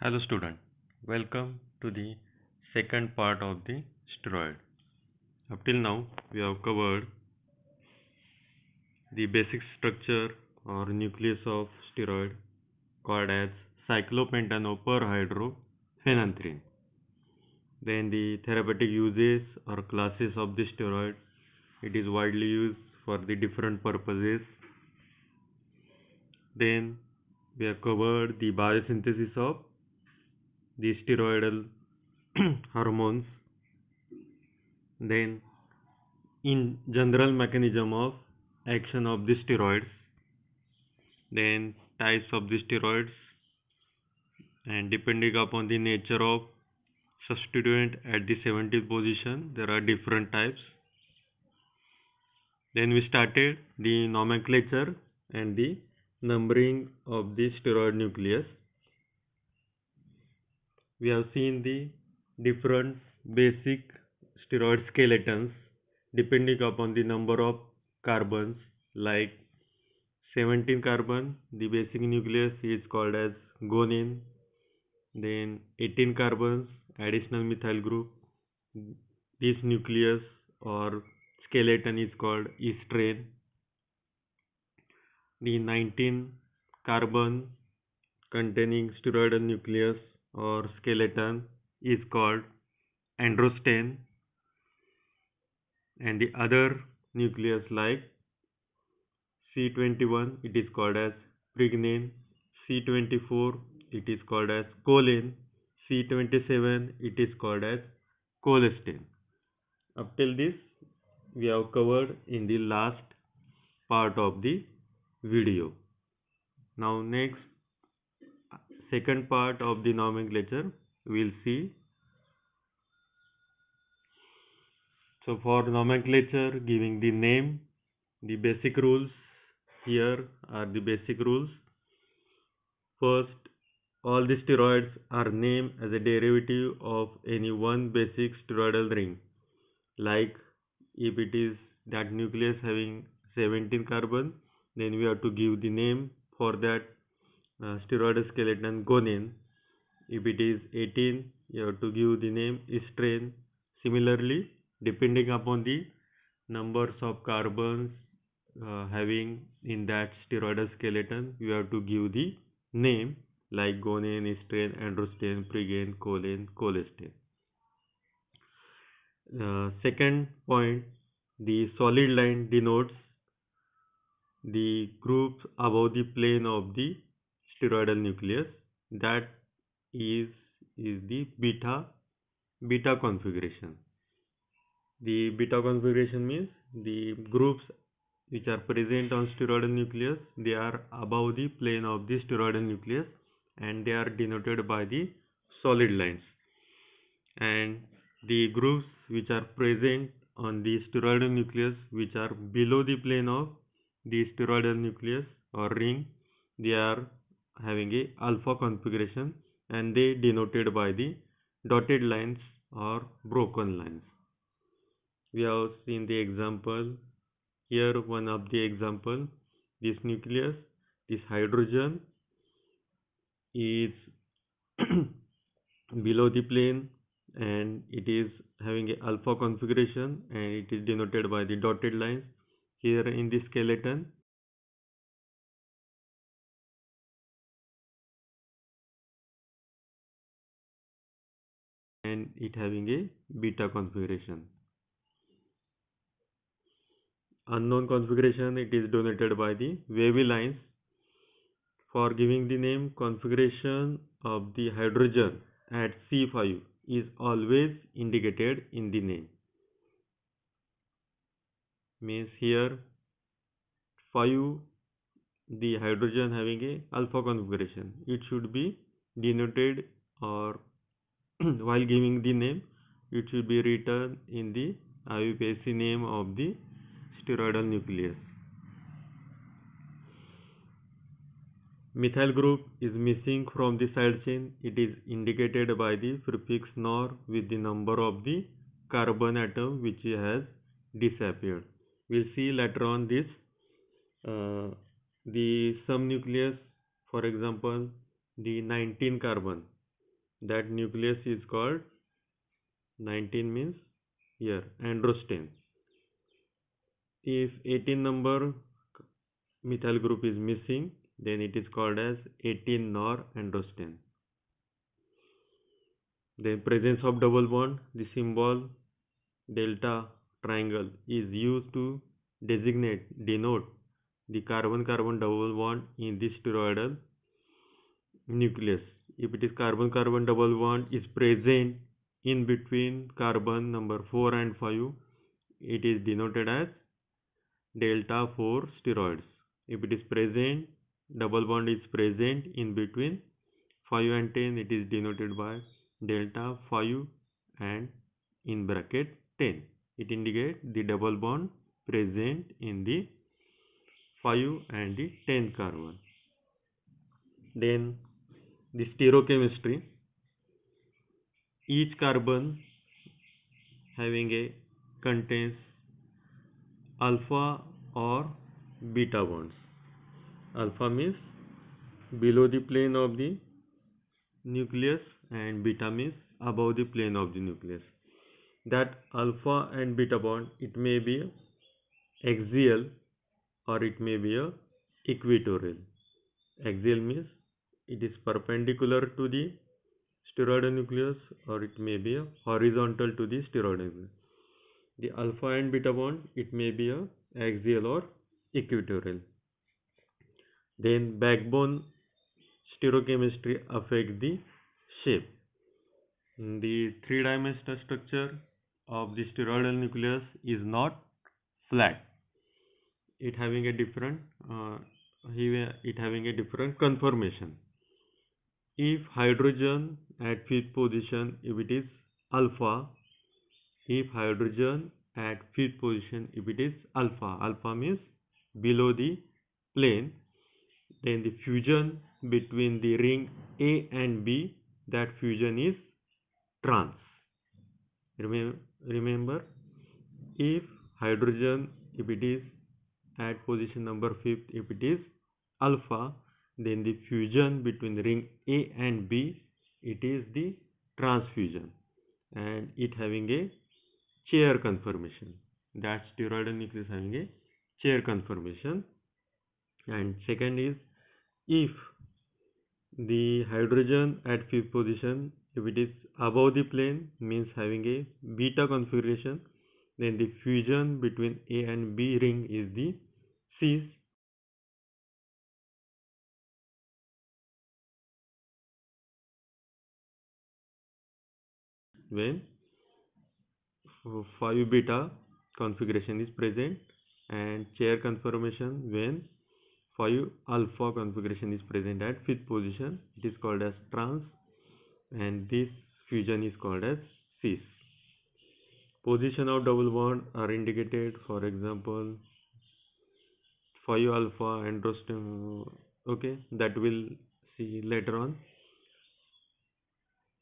Hello student, welcome to the second part of the steroid. Up till now we have covered the basic structure or nucleus of steroid called as cyclopentanoperhydrophenanthrin. Then the therapeutic uses or classes of the steroid. It is widely used for the different purposes. Then we have covered the biosynthesis of the steroidal hormones. Then in general mechanism of action of the steroids, then types of the steroids, and depending upon the nature of substituent at the 70th position there are different types. Then we started the nomenclature and the numbering of the steroid nucleus. We have seen the different basic steroid skeletons depending upon the number of carbons, like 17 carbon, the basic nucleus is called as guanine. Then 18 carbons, additional methyl group, this nucleus or skeleton is called estrane. The 19 carbon containing steroidal nucleus or skeleton is called androstane, and the other nucleus like C21 it is called as pregnane, C24 it is called as choline, C27 it is called as cholesterol. Up till this we have covered in the last part of the video. Now next second part of the nomenclature we will see. So for nomenclature, giving the name, the basic rules, here are the basic rules. First, all the steroids are named as a derivative of any one basic steroidal ring. Like if it is that nucleus having 17 carbon, then we have to give the name for that steroidal skeleton guanine. If it is 18, you have to give the name estrane. Similarly, depending upon the numbers of carbons having in that steroidal skeleton, you have to give the name like guanine, estrane, androstane, pregaine, choline, cholesterol. Second point, the solid line denotes the groups above the plane of the steroidal nucleus. That is the beta configuration. The beta configuration means the groups which are present on steroidal nucleus, they are above the plane of the steroidal nucleus and they are denoted by the solid lines. And the groups which are present on the steroidal nucleus which are below the plane of the steroidal nucleus or ring, they are having a alpha configuration and they denoted by the dotted lines or broken lines. We have seen the example here. One of the example, this nucleus, this hydrogen is below the plane and it is having a alpha configuration and it is denoted by the dotted lines. Here in the skeleton, and it having a beta configuration. Unknown configuration, it is denoted by the wavy lines. For giving the name, configuration of the hydrogen at C5 is always indicated in the name. Means here 5, the hydrogen having a alpha configuration, it should be denoted, or while giving the name it should be written in the IUPAC name of the steroidal nucleus. Methyl group is missing from the side chain. It is indicated by the prefix nor with the number of the carbon atom which has disappeared. We'll see later on this. The some nucleus, for example, the 19 carbon. That nucleus is called 19 means here androsten. If 18 number methyl group is missing, then it is called as 18 nor androsten. The presence of double bond, the symbol delta triangle is used to denote the carbon-carbon double bond in the steroidal nucleus. If it is carbon-carbon double bond is present in between carbon number 4 and 5, it is denoted as delta 4 steroids. If it is present, double bond is present in between 5 and 10, it is denoted by delta 5 and in bracket 10. It indicates the double bond present in the 5 and the 10 carbon. Then the stereochemistry, each carbon having a contains alpha or beta bonds. Alpha means below the plane of the nucleus and beta means above the plane of the nucleus. That alpha and beta bond, it may be axial or it may be a equatorial. Axial means it is perpendicular to the steroidal nucleus or it may be a horizontal to the steroidal nucleus. The alpha and beta bond, it may be a axial or equatorial. Then backbone stereochemistry affects the shape. The three-dimensional structure of the steroidal nucleus is not flat. It having a different conformation. If hydrogen at fifth position, if it is alpha, if hydrogen at fifth position, if it is alpha means below the plane, then the fusion between the ring A and B, that fusion is trans. Remember, if hydrogen, if it is at position number 5th, if it is alpha, then the fusion between the ring A and B, it is the transfusion and it having a chair conformation. That steroidal nucleus having a chair conformation. And second is, if the hydrogen at fifth position, if it is above the plane, means having a beta configuration, then the fusion between A and B ring is the cis. When 5 beta configuration is present, and chair conformation when 5 alpha configuration is present at fifth position, it is called as trans, and this fusion is called as cis. Position of double bond are indicated, for example 5 alpha androsten, okay, that we'll see later on.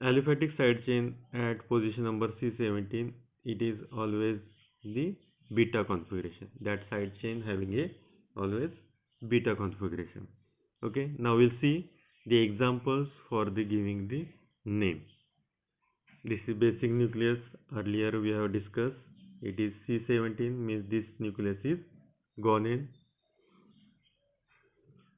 Aliphatic side chain at position number C17, it is always the beta configuration. That side chain having a always beta configuration. Okay, now we'll see the examples for the giving the name. This is basic nucleus. Earlier we have discussed. It is C17, means this nucleus is guanine.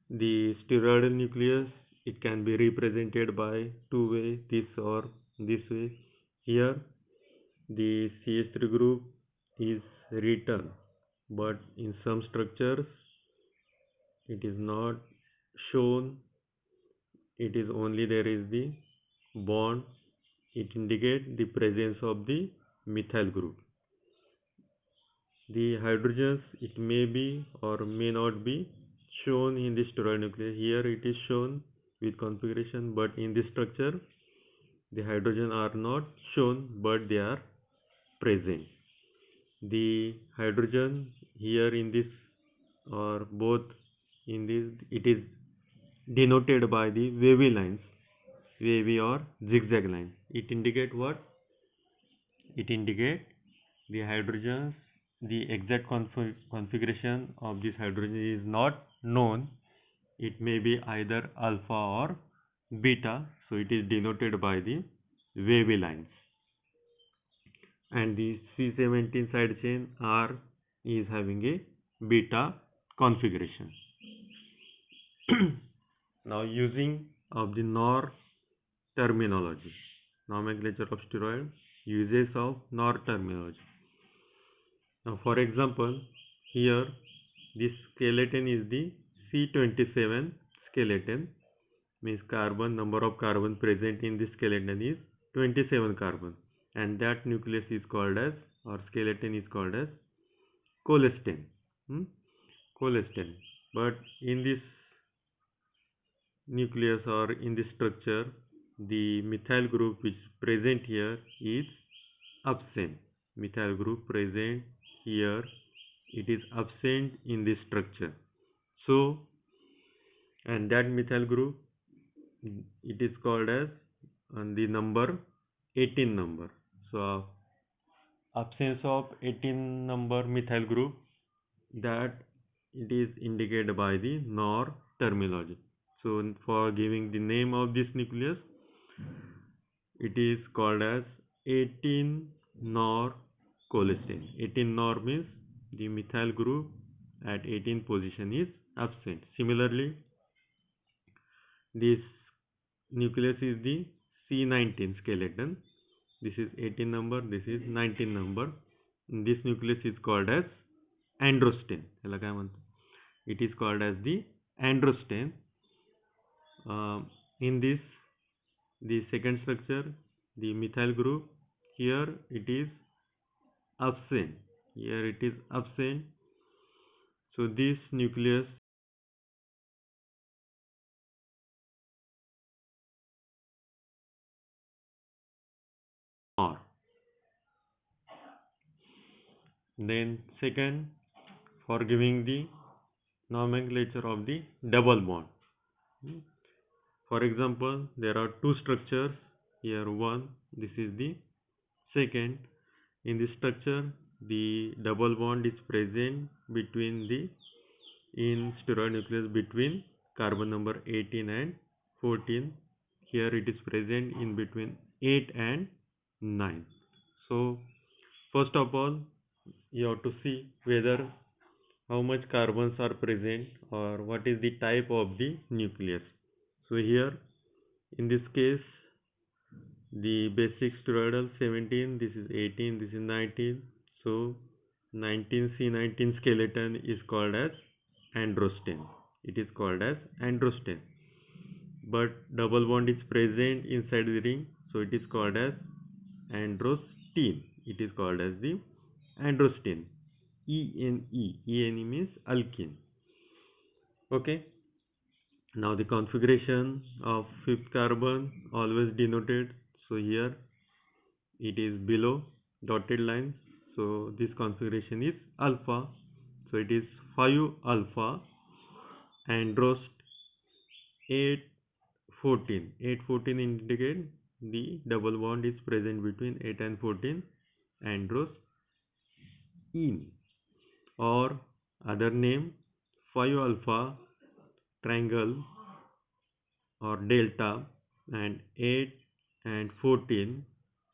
The steroidal nucleus, it can be represented by two ways, this or this way. Here the CH3 group is written, but in some structures it is not shown. It is only there is the bond. It indicates the presence of the methyl group. The hydrogens, it may be or may not be shown in the steroid nucleus. Here it is shown with configuration, but in this structure the hydrogen are not shown, but they are present. The hydrogen here in this or both in this, it is denoted by the wavy lines, wavy or zigzag lines. It indicate what? It indicate the hydrogens, the exact configuration of this hydrogen is not known. It may be either alpha or beta, so it is denoted by the wavy lines. And the C17 side chain R is having a beta configuration. Now using of the NOR terminology, nomenclature of steroid, uses of NOR terminology. Now for example, here this skeleton is the C27 skeleton, means carbon, number of carbon present in this skeleton is 27 carbon, and that nucleus is called as, or skeleton is called as coelestin. Coelestin. But in this nucleus or in this structure, the methyl group which is present here is absent. Methyl group present here, it is absent in this structure. So, and that methyl group, it is called as the number 18 number. So absence of 18 number methyl group, that it is indicated by the NOR terminology. So for giving the name of this nucleus, it is called as 18 NOR coelestin. 18 NOR means the methyl group at 18 position is absent. Similarly, this nucleus is the C19 skeleton. This is 18 number, this is 19 number. This nucleus is called as androsten. It is called as the androsten. In this, the second structure, the methyl group, here it is absent. Here it is absent. So this nucleus NOR. Then second, for giving the nomenclature of the double bond. For example, there are two structures. Here one, this is the second. In this structure, the double bond is present between the, in steroid nucleus, between carbon number 18 and 14. Here it is present in between 8 and 9. So first of all, you have to see whether how much carbons are present or what is the type of the nucleus. So here in this case, the basic steroidal 17, this is 18, this is 19. So 19C19 skeleton is called as androsten. It is called as androsten. But double bond is present inside the ring, so it is called as androstene. It is called as the androstene. ENE. ENE means alkene. Okay. Now the configuration of fifth carbon always denoted. So here it is below dotted lines. So this configuration is alpha. So it is 5 alpha androst 8 14. 8 14 indicate the double bond is present between 8 and 14 androst ene, or other name 5 alpha triangle or delta, and 8 and 14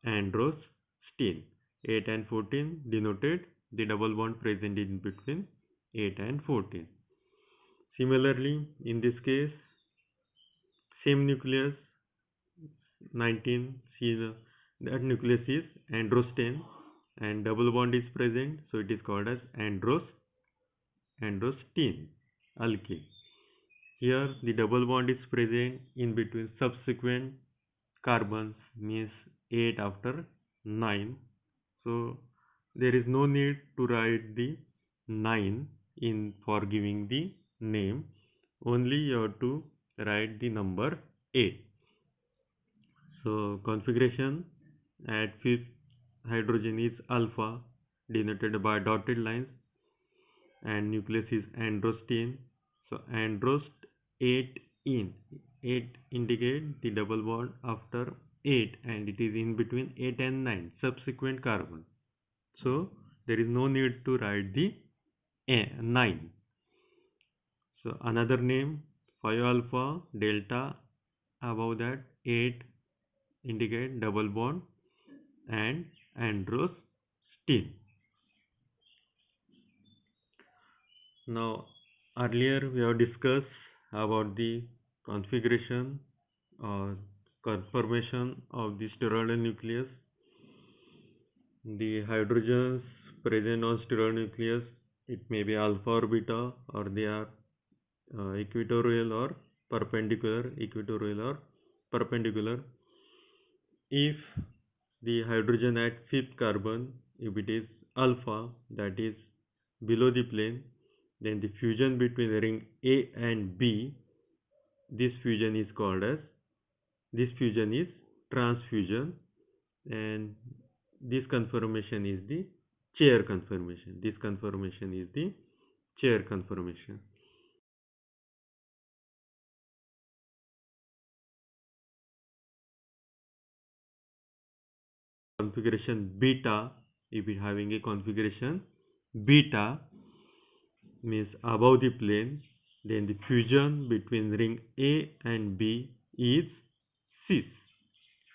androstene. 8 and 14 denoted the double bond present in between 8 and 14. Similarly, in this case, same nucleus 19, see that nucleus is androstene and double bond is present, so it is called as androstene alkene. Here the double bond is present in between subsequent carbons, means 8 after 9. So there is no need to write the 9 in for giving the name. Only you have to write the number 8. So configuration at fifth hydrogen is alpha, denoted by dotted lines, and nucleus is androstene. So androst 8 in 8 indicate the double bond after 8, and it is in between 8 and 9 subsequent carbon. So there is no need to write the 9. So another name 5 alpha delta above that 8 indicate double bond and androstenedione. Now, earlier we have discussed about the configuration or conformation of the steroidal nucleus. The hydrogens present on steroidal nucleus, it may be alpha or beta, or they are equatorial or perpendicular, equatorial or perpendicular. If the hydrogen at fifth carbon, if it is alpha, that is below the plane, then the fusion between ring A and B, this fusion is transfusion, and this conformation is the chair conformation. This conformation is the chair conformation. Configuration beta, if we having a configuration beta, means above the plane, then the fusion between ring A and B is cis.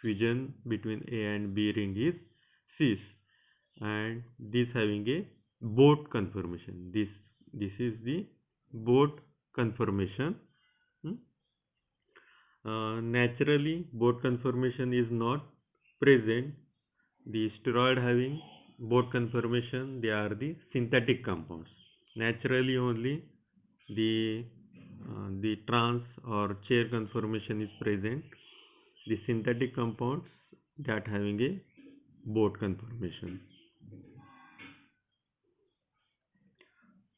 Fusion between A and B ring is cis, and this having a boat conformation. This is the boat conformation. Naturally, boat conformation is not present. The steroid having boat conformation, they are the synthetic compounds. Naturally, only the trans or chair conformation is present. The synthetic compounds that having a boat conformation.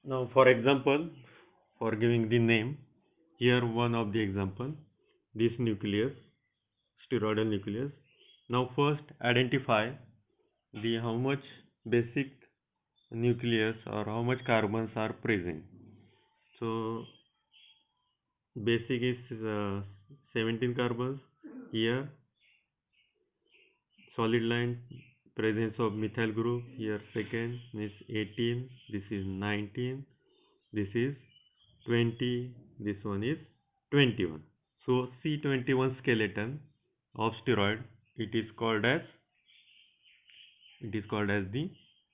Now, for example, for giving the name, here one of the example, this nucleus, steroidal nucleus. Now, first identify the how much basic nucleus or how much carbons are present. So, basic is 17 carbons. Here, solid line presence of methyl group. Here, second is 18. This is 19. This is 20. This one is 21. So, C21 skeleton of steroid, it is called as the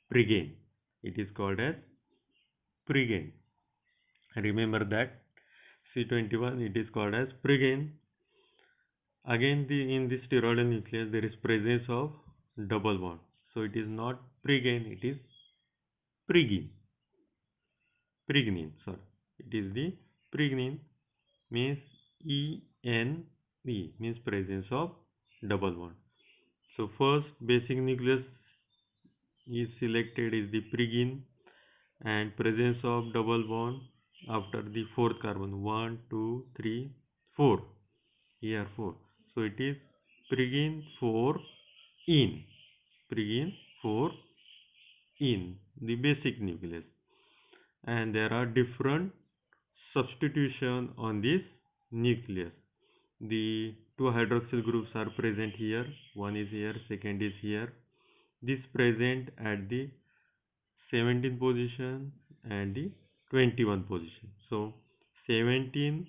pregaine. It is called as pregaine. Remember that C21, it is called as pregaine. Again, in this steroidal nucleus there is presence of double bond, so it is not pregaine, it is pregnine. Sorry, it is the pregnine, means ENE, means presence of double bond. So first basic nucleus is selected is the pregaine, and presence of double bond after the fourth carbon, 1 2 3 4, here 4. So it is pregaine 4 in, pregaine 4 in the basic nucleus, and there are different substitution on this nucleus. The two hydroxyl groups are present here, one is here, second is here. This present at the 17th position and the 21 position. So 17,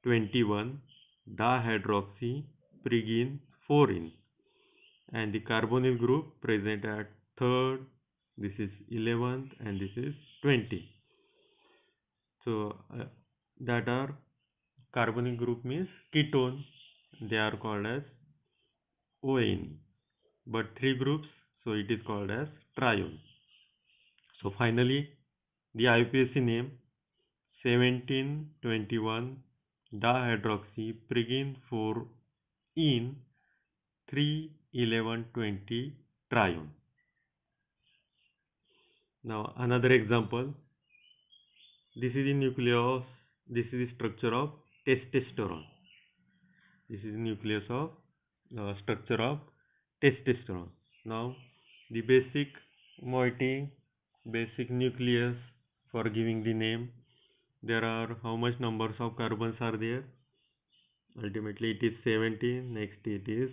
21 dihydroxy pregaine 4-ene, and the carbonyl group present at 3rd, this is 11th, and this is 20. So that are carbonyl group means ketone, they are called as ONE, but three groups, so it is called as trione. So finally the IUPAC name 1721 dihydroxy pregaine 4-ene 3-11-20 trione. Now another example, this is the nucleus, this is the structure of testosterone. This is the nucleus of structure of testosterone. Now the basic moiety, basic nucleus, for giving the name, there are how much numbers of carbons are there? Ultimately it is 17, next it is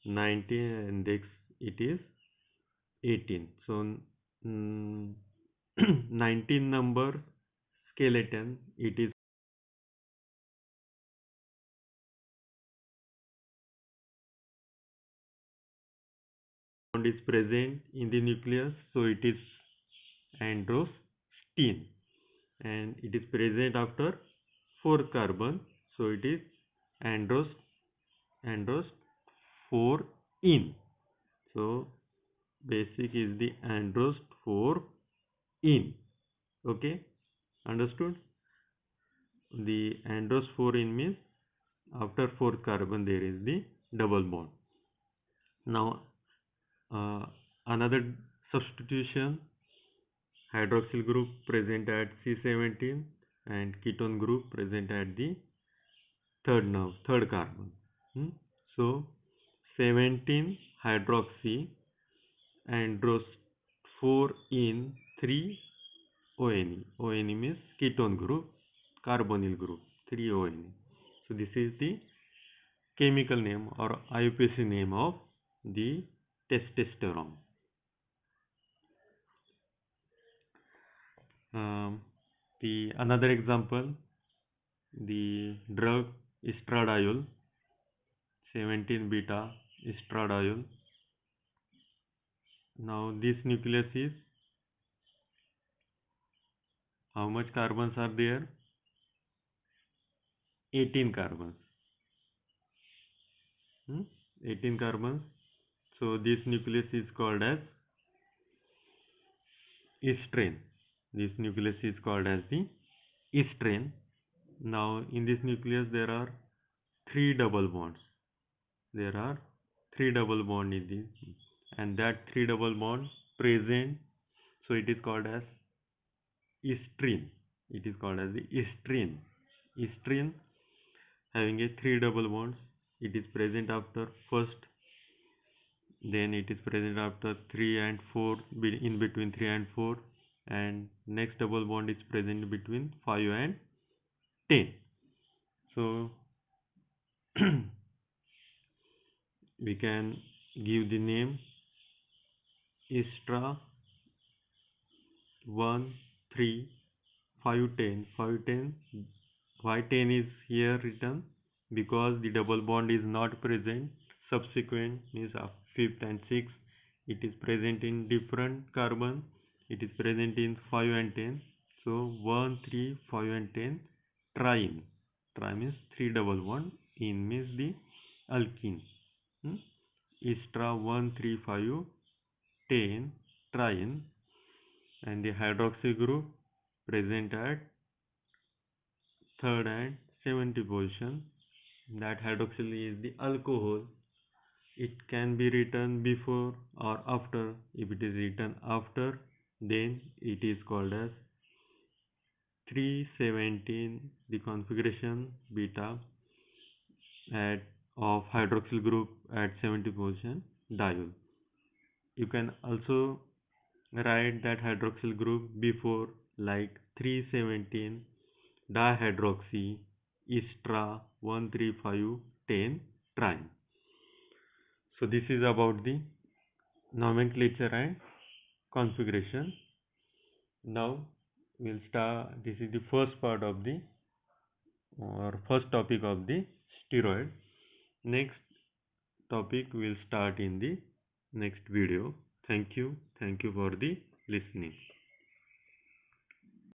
19, and next it is 18. So 19 number skeleton, it is bond is present in the nucleus, so it is androsten, and it is present after 4 carbon, so it is andros andros 4 in. So basic is the andros 4 in. Okay, understood? The andros 4 in means after 4 carbon there is the double bond. Now another substitution, hydroxyl group present at C17 and ketone group present at the third carbon. So 17 hydroxy andros 4 in 3 ONE. ONE means ketone group, carbonyl group, 3 ONE. So this is the chemical name or IUPAC name of the testosterone. The another example, the drug estradiol, 17 beta estradiol. Now this nucleus is, how much carbons are there? 18 carbons. 18 carbons. So this nucleus is called as estrane. This nucleus is called as the estrane. Now in this nucleus there are 3 double bonds. There are 3 double bonds in this, and that 3 double bonds present, so it is called as estrene. It is called as the estrene. Estrene having a 3 double bonds. It is present after first, then it is present after 3 and 4, in between 3 and 4, and next double bond is present between 5 and 10. So we can give the name estra 1 3 5 10. 5 10, why 10 is here written? Because the double bond is not present. Subsequent means fifth and sixth, it is present in different carbon. It is present in 5 and 10. So 1 3 5 and 10 triene. Tri means 3 double bond. In means the alkene. Estra 1 3 5 10 triene, and the hydroxy group present at third and 70 position. That hydroxyl is the alcohol. It can be written before or after. If it is written after, then it is called as 317, the configuration beta of hydroxyl group at 70 position diol. You can also write that hydroxyl group before, like 317 dihydroxy estra 135 10 triene. So this is about the nomenclature and configuration. Now we'll start. This is the first part of the, or first topic of the steroid. Next topic will start in the next video. Thank you for the listening.